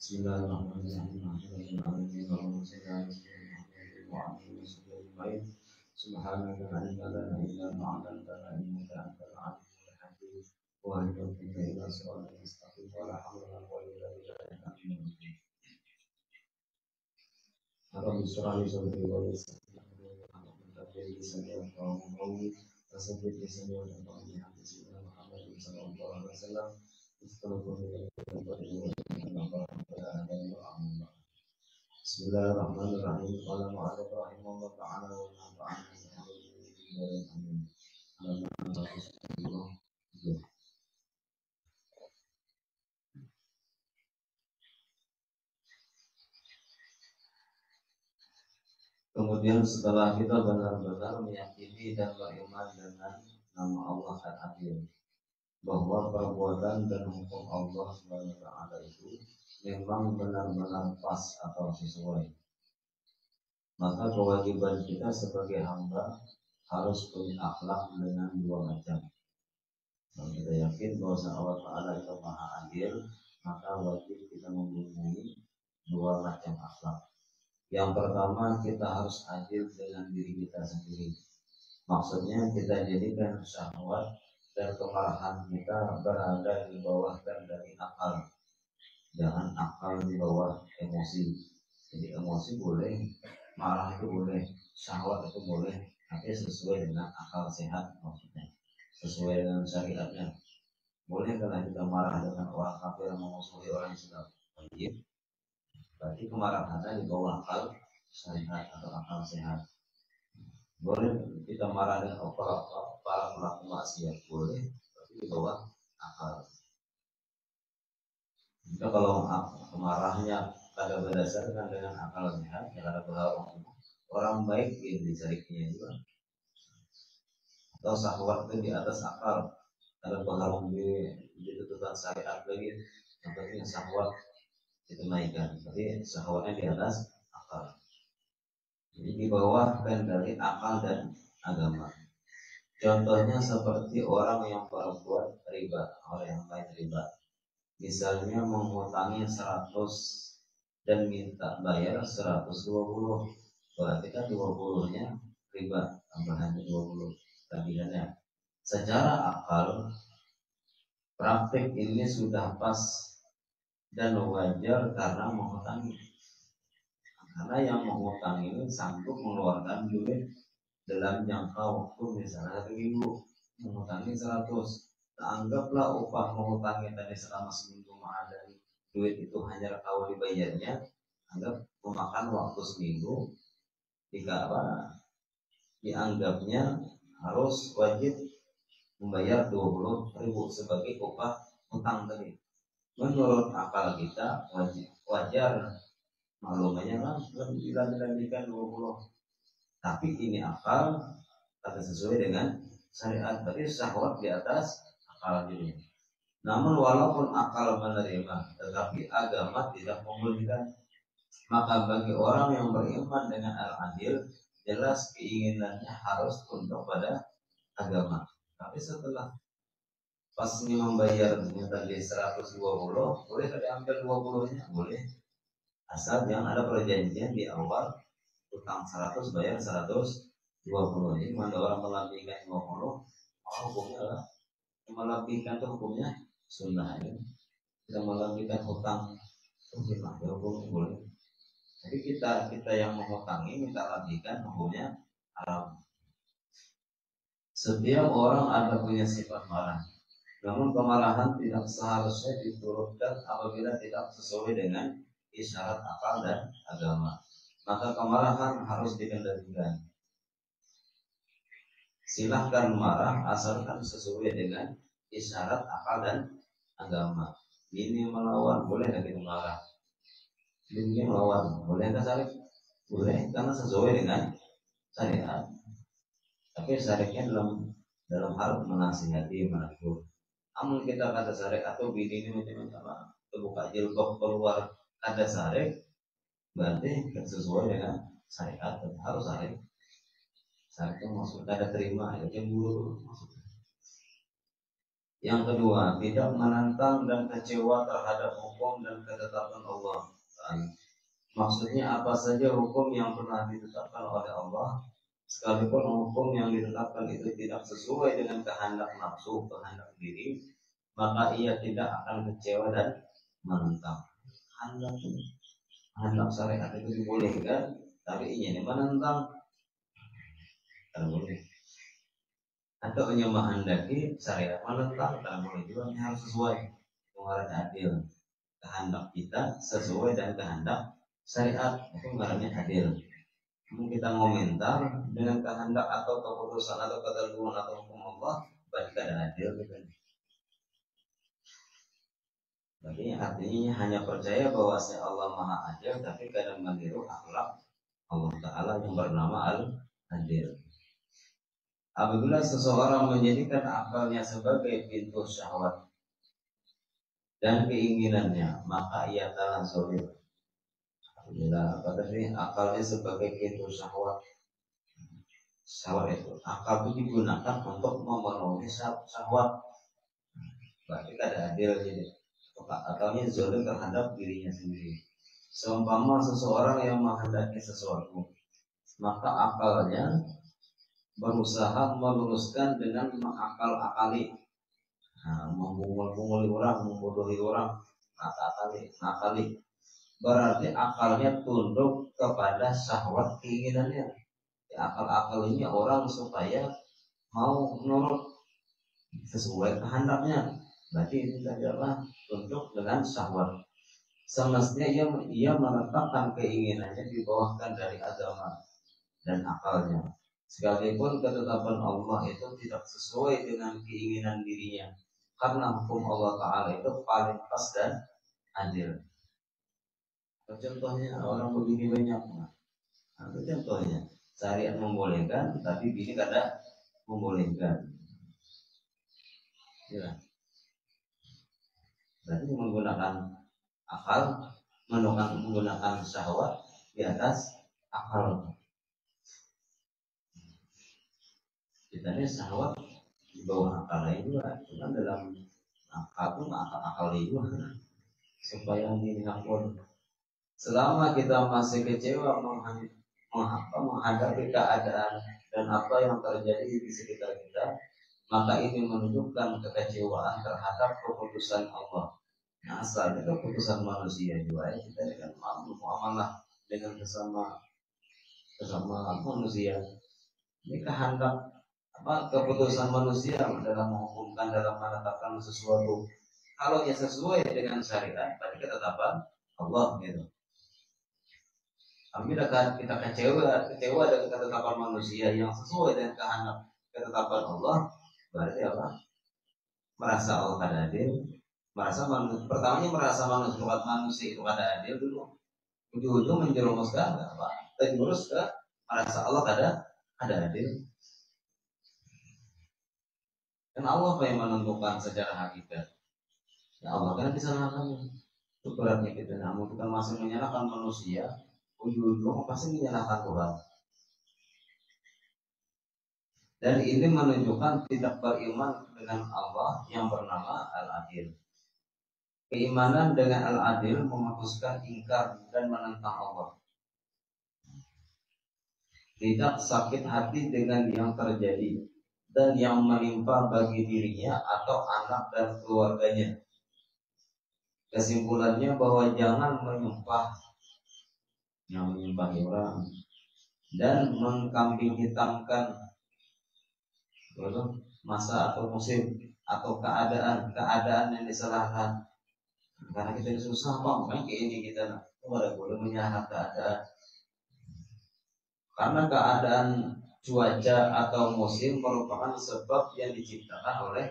Bismillahirrahmanirrahim. Subhanaka la ilma lana illa ma 'allamtana innaka antal 'alimul hakim. Wa ahdina ila siratal mustaqim wa la hawla wa la quwwata illa billah. Rabbi shrah li sadri wa yassir li amri wahlul 'uqdatam min lisani yafqahu qawli. Wasabbit lisani wa tanfa'ni hadis Muhammad sallallahu alaihi wasallam. Bismillahirrahmanirrahim. Qala mu'allif rahimahullah ta'ala wa nafa'ana amin. Kemudian setelah kita benar-benar meyakini dan beriman dengan nama Allah Al-Adil, bahwa perbuatan dan hukum Allah SWT itu memang benar-benar pas atau sesuai, maka kewajiban kita sebagai hamba harus punya akhlak dengan dua macam. Kalau kita yakin bahwa Allah Ta'ala itu Maha Adil, maka wajib kita mempunyai dua macam akhlak. Yang pertama, kita harus adil dengan diri kita sendiri. Maksudnya kita jadikan syahwat dan kemarahan kita berada di bawah kendali akal. Jangan akal di bawah emosi. Jadi emosi boleh, marah itu boleh, syahwat itu boleh, tapi sesuai dengan akal sehat, maksudnya sesuai dengan syariatnya. Boleh kalau kita marah dengan orang kafir yang memusuhi orang Islam, wajib. Berarti kemarahannya di bawah akal syariat atau akal sehat. Boleh kita marah dengan para pelaku maksiat, boleh, tapi di bawah akal. Jika kalau kemarahnya pada berdasarkan dengan akal sehat, ya ada orang baik yang dicarinya juga. Atau syahwat itu di atas akal, ada pengaruh di tuntutan syariat lagi, contohnya syahwat itu naikkan, tapi syahwatnya di atas akal. Jadi di bawah kendali akal dan agama. Contohnya seperti orang yang berbuat riba, orang yang main riba. Misalnya menghutangi 100 dan minta bayar 120. Berarti kan 20-nya riba, tambahannya 20 tagihannya. Secara akal, praktik ini sudah pas dan wajar karena menghutangi. Karena yang menghutang ini sanggup mengeluarkan duit dalam jangka waktu misalnya 1 minggu, menghutangi 100. Anggaplah upah menghutangi tadi selama seminggu ada duit itu hanya kau dibayarnya, anggap memakan waktu seminggu. Jika dianggapnya harus wajib membayar 20.000 sebagai upah hutang tadi. Menurut akal kita wajar. Maklumnya kan dilanjutkan 20. Tapi ini akal kata sesuai dengan syariat, berarti syahwat di atas akal jadi. Namun walaupun akal menerima, tetapi agama tidak membolehkan. Maka bagi orang yang beriman dengan Al-Adil, jelas keinginannya harus tunduk pada agama. Tapi setelah pas ini membayar tadi 120, boleh diambil 20-nya? Boleh. Asal jangan ada perjanjian di awal utang 100 bayar 120. Jadi mana orang melebihkan 50, hukumnya lah. Melebihkan itu hukumnya sunnah ya. Kita melebihkan hutang sunnah ya, hukumnya boleh. Jadi kita yang menghutangi minta lebihkan hukumnya haram. Setiap orang ada punya sifat marah. Namun kemarahan tidak seharusnya diturunkan apabila tidak sesuai dengan isyarat akal dan agama. Maka kemarahan harus dikendalikan. Silahkan marah asalkan sesuai dengan isyarat akal dan agama. Ini melawan, boleh nggak kita marah? Ini melawan, boleh nggak syariat? Boleh, karena sesuai dengan syariat. Tapi syariatnya dalam hal menasihati, menegur. Namun kita kata syariat atau bini ini macam-macam, terbuka jilbab keluar ada syariat, berarti sesuai dengan syariat, harus syariat. Syariat itu maksudnya ada terima, ya cemburu maksudnya. Yang kedua, tidak menantang dan kecewa terhadap hukum dan ketetapan Allah. Maksudnya apa saja hukum yang pernah ditetapkan oleh Allah, sekalipun hukum yang ditetapkan itu tidak sesuai dengan kehendak nafsu, kehendak diri, maka ia tidak akan kecewa dan menentang. Kehendak syariat itu dibolehkan, tapi ini menentang tidak boleh. Atau hanya menghendaki syariat menentang tidak boleh juga, harus sesuai, harus adil. Kehendak kita sesuai dan kehendak syariat, itu namanya adil. Kita ngomentar dengan kehendak atau keputusan atau ketentuan atau hukum Allah, berarti tidak adil gitu. Berarti artinya hanya percaya bahwa Allah Maha Adil, tapi kadang meniru akhlak Allah Ta'ala yang bernama Al-Adil. Apabila seseorang menjadikan akalnya sebagai pintu syahwat dan keinginannya, maka ia telah zalim. Apabila akalnya sebagai pintu syahwat, syahwat itu akal itu digunakan untuk memenuhi syahwat, berarti tidak adil. Jadi akalnya zalim terhadap dirinya sendiri. Seumpama seseorang yang menghendaki sesuatu, maka akalnya berusaha meluruskan dengan mengakal-akali, memunguli orang, membodohi orang, akali. Berarti akalnya tunduk kepada syahwat keinginannya. Akal-akalinya orang supaya mau menurut sesuai kehendaknya. Berarti itu adalah tunduk dengan syahwat. Semestinya ia meletakkan keinginannya di bawah dari agama dan akalnya. Sekalipun ketetapan Allah itu tidak sesuai dengan keinginan dirinya, karena hukum Allah Ta'ala itu paling pas dan adil. Contohnya orang begini banyak, itu contohnya syariat membolehkan, tapi bini kada membolehkan. Ya. Berarti menggunakan akal, menggunakan syahwat di atas akal. Kita ini syahwat di bawah akal juga, cuma dalam akal pun akal juga, supaya dilakukan. Selama kita masih kecewa menghadapi keadaan dan apa yang terjadi di sekitar kita, maka ini menunjukkan kekecewaan terhadap keputusan Allah. Nah, asalnya keputusan manusia juga, kita dengan muamalah dengan sesama manusia. Ini kehendak keputusan manusia dalam menghukumkan, dalam menetapkan sesuatu. Kalau ia sesuai dengan syariat, berarti ketetapan Allah gitu. Apabila kita kecewa dengan ketetapan manusia yang sesuai dengan kehendak ketetapan Allah, berarti apa? Merasa Allah kada adil. Pertamanya merasa manusia itu kada adil dulu. Ujung-ujung menjerumuskan apa? Terjurus ke merasa Allah kada adil. Dan Allah yang menentukan secara hakikat. Ya Allah kan disalahkan. Itu beratnya kita. Namun kita masih menyalahkan manusia, ujung-ujung pasti menyalahkan Tuhan. Dan ini menunjukkan tidak beriman dengan Allah yang bernama Al-Adil. Keimanan dengan Al-Adil memutuskan ingkar dan menentang Allah. Tidak sakit hati dengan yang terjadi dan yang menimpa bagi dirinya atau anak dan keluarganya. Kesimpulannya bahwa jangan menyumpahi orang dan mengkambing hitamkan masa atau musim atau keadaan yang disalahkan. Karena kita susah makanya kayak ini kita tidak boleh menyalahkan keadaan. Karena keadaan cuaca atau musim merupakan sebab yang diciptakan oleh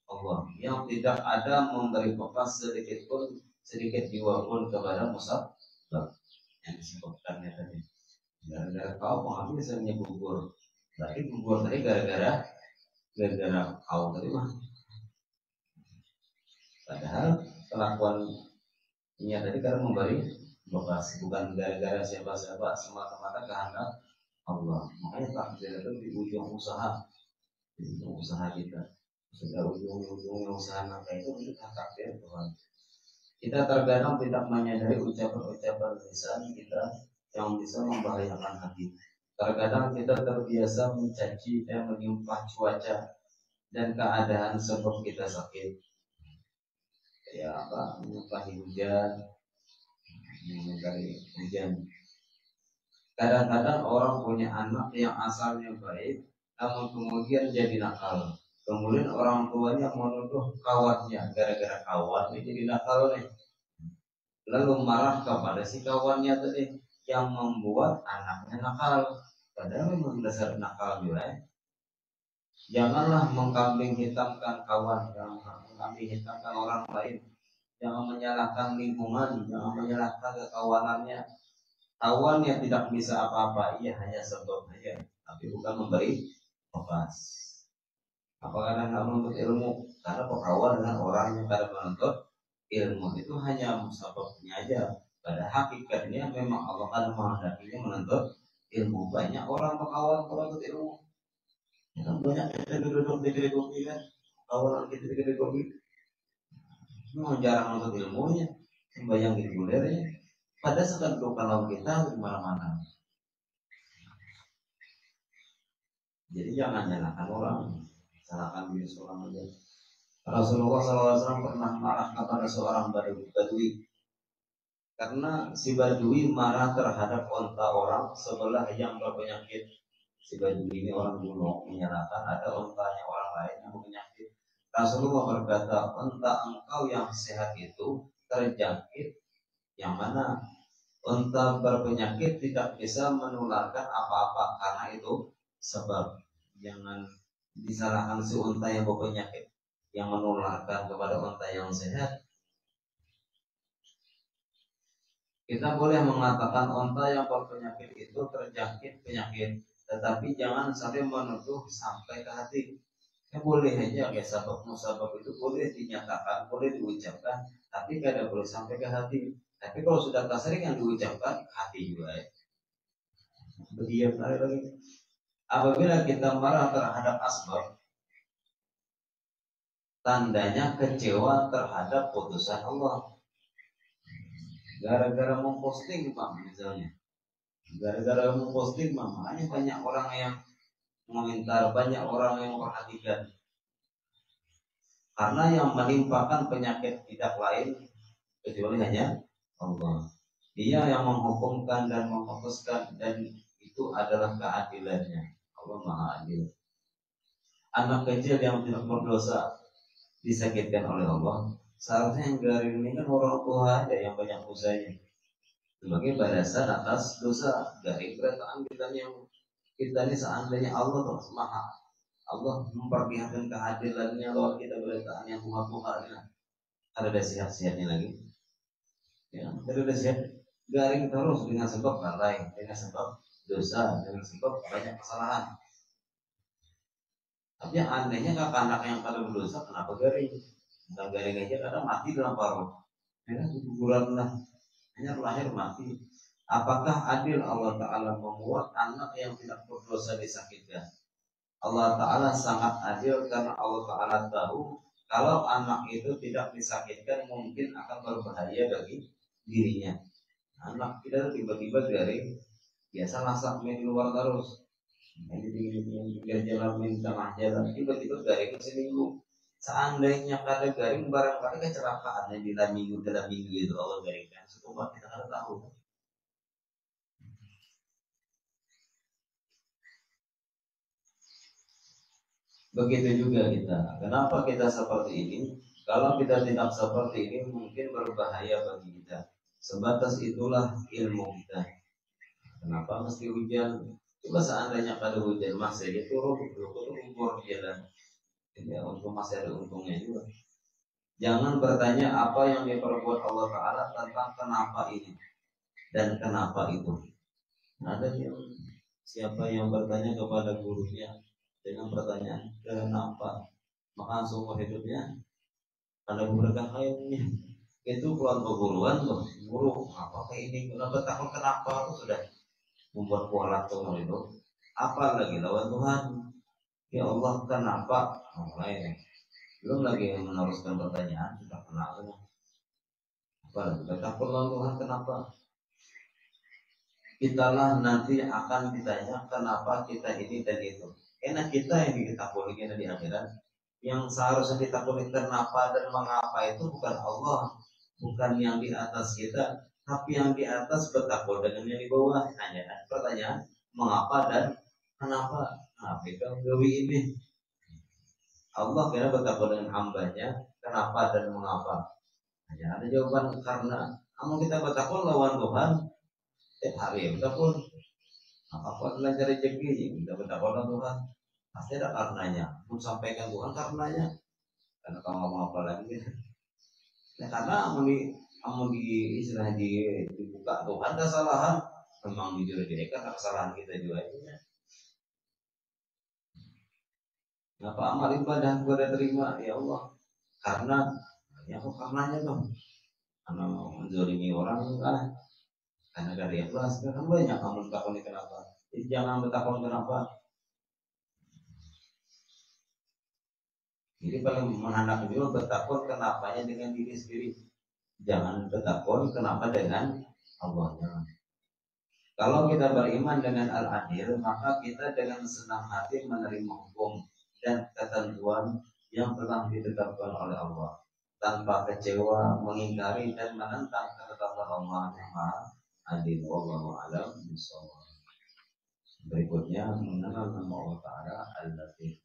Allah, yang tidak ada memberi bekas sedikit jiwa pun kepada musabab yang disebutkannya tadi. Gara-gara kau penghabisannya gugur, berarti gugur tadi gara-gara kau tadi mah. Padahal kelakuannya tadi karena memberi bekas, bukan gara-gara siapa-siapa, semata-mata kehendak Allah. Makanya takdir itu di ujung usaha kita. sudah ujung-ujungnya usaha nafkah itu sudah takdir Tuhan. Kita terkadang tidak menyadari ucapan-ucapan lisan kita yang bisa membahayakan hati. Terkadang kita terbiasa mencaci dan menyumpah cuaca dan keadaan sebab kita sakit. Ya apa? Menyumpahi hujan, mengingkari hujan. Kadang-kadang orang punya anak yang asalnya baik, namun kemudian jadi nakal. Kemudian orang tuanya menuduh kawannya, gara-gara kawannya jadi nakal nih. Lalu marah kepada si kawannya tadi yang membuat anaknya nakal. Padahal memang dasar nakal juga ya. Janganlah mengkambing hitamkan kawan, jangan mengkambing hitamkan orang lain. Jangan menyalahkan lingkungan, jangan menyalahkan kekawanannya. Kawan yang tidak bisa apa-apa, ia hanya sebab saja, tapi bukan memberi opas. Apakah karena nggak menuntut ilmu? Karena berkawan dengan orang yang kadang menuntut ilmu itu hanya sebabnya aja. Pada hakikatnya memang Allah kan menghendakinya menuntut ilmu. Banyak orang berkawan menuntut ilmu. Ya, banyak kita duduk di kedai kopi kan, kawan kita di kedai kopi. Memang jarang menuntut ilmunya, sembahyang di gulernya. Pada saat kalau kita di mana-mana. Jadi jangan nyalakan orang, salahkan diri seorang aja. Rasulullah SAW pernah marah kepada seorang badui karena si badui marah terhadap onta orang sebelah yang berpenyakit. Si badui ini orang gunung menyalahkan ada ontanya orang lain yang berpenyakit. Rasulullah berkata, onta engkau yang sehat itu terjangkit, yang mana onta berpenyakit tidak bisa menularkan apa-apa karena itu sebab. Jangan disalahkan si unta yang berpenyakit yang menularkan kepada unta yang sehat. Kita boleh mengatakan unta yang berpenyakit itu terjangkit penyakit, tetapi jangan sampai menuduh sampai ke hati. Ya boleh aja kayak sabab musabab itu boleh dinyatakan, boleh diucapkan, tapi tidak boleh sampai ke hati. Tapi kalau sudah keseringan diucapkan, hati juga ya. Berdiam lagi. Apabila kita marah terhadap asbab, tandanya kecewa terhadap putusan Allah. Gara-gara memposting Pak misalnya, gara-gara memposting makanya banyak orang yang mengomentar, banyak orang yang memperhatikan. Karena yang menimpakan penyakit tidak lain kecuali hanya Allah. Dia yang menghukumkan dan memutuskan, dan itu adalah keadilannya. Allah Maha Adil. Anak kecil yang tidak berdosa disakitkan oleh Allah. Seharusnya yang garing ini kan orang tua aja yang banyak dosanya sebagai balasan atas dosa. Garing perkataan kita ini seandainya Allah Maha, Allah memperlihatkan keadilannya lawan kita beritaan yang Tuhan ada sehat-sehatnya lagi ya, ada sehat garing terus dengan sebab lalai, dengan sebab dosa, dengan sebab banyak kesalahan. Tapi andainya kakak anak yang pada berdosa, kenapa garing? Bukan garing aja, kadang mati dalam paruh ya, kuburan lah, hanya lahir mati. Apakah adil Allah Ta'ala membuat anak yang tidak berdosa disakitkan? Allah Ta'ala sangat adil karena Allah Ta'ala tahu kalau anak itu tidak disakitkan mungkin akan berbahaya bagi dirinya. Anak kita tiba-tiba garing, biasa masak main di luar terus, di jalan main tengah jalan, tiba-tiba garing seminggu. Seandainya kada garing barangkali kecelakaannya di dalam minggu itu Allah garingkan. Semoga kita kada tahu. Begitu juga kita. Kenapa kita seperti ini? Kalau kita tidak seperti ini mungkin berbahaya bagi kita. Sebatas itulah ilmu kita. Kenapa mesti hujan? Coba seandainya pada hujan masih itu ukur jalan. Ya, untuk masih ada untungnya juga. Jangan bertanya apa yang diperbuat Allah Ta'ala tentang kenapa ini dan kenapa itu. Ada yang siapa yang bertanya kepada gurunya dengan pertanyaan kenapa, maka seumur hidupnya ada berkah lainnya. Itu keluar perguruan loh, guru apa kayak ini, kenapa takut kenapa itu sudah membuat kualat seumur hidup. Apa lagi lawan Tuhan? Ya Allah kenapa? Lain. Belum lagi meneruskan pertanyaan sudah kenal. Apa lagi? Takut Tuhan kenapa? Kitalah nanti akan ditanya kenapa kita ini dan itu. Enak kita yang ditakut di akhirat. Yang seharusnya ditakut kenapa dan mengapa itu bukan Allah, bukan yang di atas kita, tapi yang di atas bertakwa dengan yang di bawah. Hanya pertanyaan mengapa dan kenapa. Nah, kita gawi ini Allah kira bertakwa dengan hambanya kenapa dan mengapa. Hanya ada jawaban karena kamu kita bertakwa lawan Tuhan setiap hari kita pun apa belajar rezeki kita bertakwa lawan Tuhan pasti ada karenanya. Pun sampaikan Tuhan karenanya. Karena kamu ngomong apa lagi? Ya karena kamu di istilah dibuka Tuhan kesalahan memang jujur diri karena kesalahan kita juga itu ya. Ngapa amal ibadah gue udah terima ya Allah karena ya kok karenanya dong karena menzalimi orang enggak karena dari ikhlas kan banyak kamu takut kenapa jadi jangan bertakut kenapa. Jadi paling menghendaki juga bertakut kenapanya dengan diri sendiri. Jangan bertakut kenapa dengan Allahnya. Kalau kita beriman dengan Al-Adil, maka kita dengan senang hati menerima hukum dan ketentuan yang telah ditetapkan oleh Allah tanpa kecewa, mengingkari dan menentang ketetapan Allah yang Maha Adil. Wallahu a'lam bishawab. Berikutnya mengenal nama Allah Ta'ala Al-Latif.